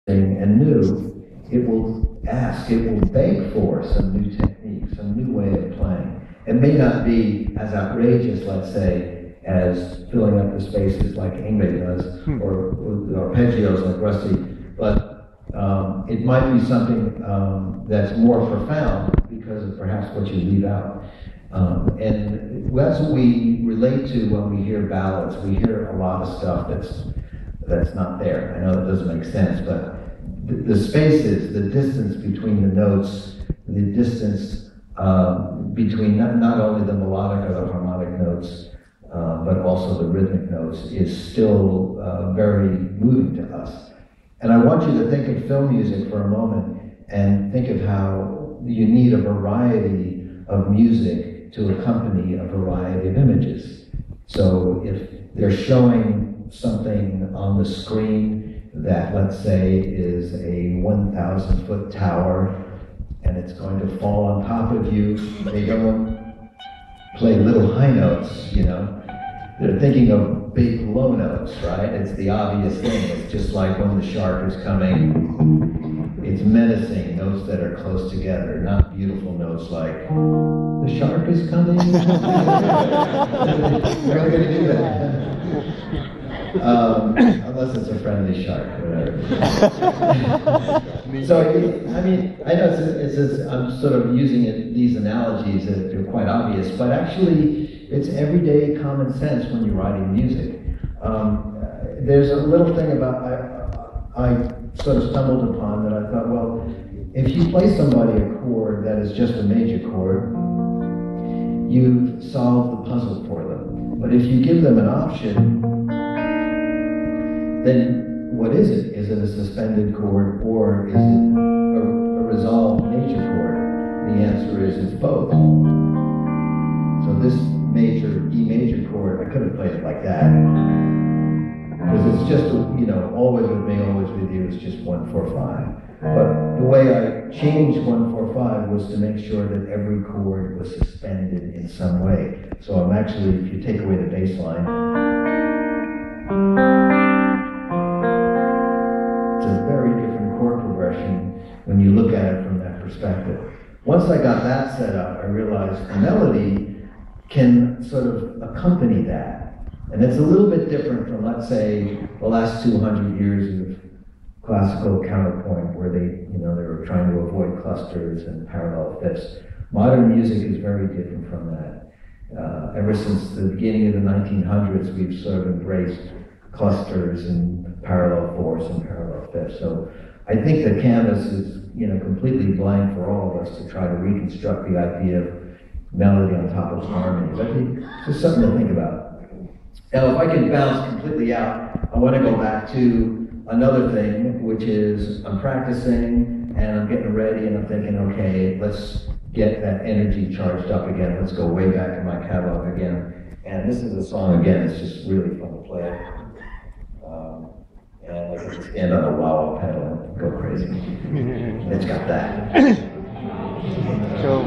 and new, it will ask, it will beg for some new technique, some new way of playing. It may not be as outrageous, let's say, as filling up the spaces like Ingrid does, or arpeggios like Rusty, but it might be something that's more profound because of perhaps what you leave out. And that's what we relate to when we hear ballads. We hear a lot of stuff that's not there. I know it doesn't make sense, but the spaces, the distance between the notes, the distance between not only the melodic or the harmonic notes, but also the rhythmic notes, is still very moving to us. And I want you to think of film music for a moment and think of how you need a variety of music to accompany a variety of images. So if they're showing something on the screen that, let's say, is a 1,000-foot tower and it's going to fall on top of you, they don't play little high notes, you know. They're thinking of big low notes, right? It's the obvious thing. It's just like when the shark is coming, it's menacing, notes that are close together, not beautiful notes like, the shark is coming. We're not going to do that. Unless it's a friendly shark, whatever. So, I mean, I know I'm sort of using these analogies that are quite obvious, but actually, it's everyday common sense when you're writing music. There's a little thing about, I sort of stumbled upon that I thought, well, if you play somebody a chord that is just a major chord, you've solved the puzzle for them. But if you give them an option, then what is it? Is it a suspended chord or is it a resolved major chord? The answer is it's both. So this major, E major chord, I could have played it like that. Because it's just, you know, always with me, always with you, it's just 1-4-5. But the way I changed 1-4-5 was to make sure that every chord was suspended in some way. So I'm actually, if you take away the bass line, it's a very different chord progression when you look at it from that perspective. Once I got that set up, I realized the melody can sort of accompany that. And it's a little bit different from, let's say, the last 200 years of classical counterpoint where they were trying to avoid clusters and parallel fifths. Modern music is very different from that. Ever since the beginning of the 1900s, we've sort of embraced clusters and parallel fourths and parallel fifths. So I think the canvas is, completely blank for all of us to try to reconstruct the idea of melody on top of harmony. I think it's just something to think about. Now, if I can bounce completely out, I want to go back to another thing, which is I'm practicing and I'm getting ready and I'm thinking, okay, let's get that energy charged up again. Let's go way back in my catalog again. And this is a song, again, it's just really fun to play. And I can just stand on a wah-wah pedal and go crazy. It's got that. So,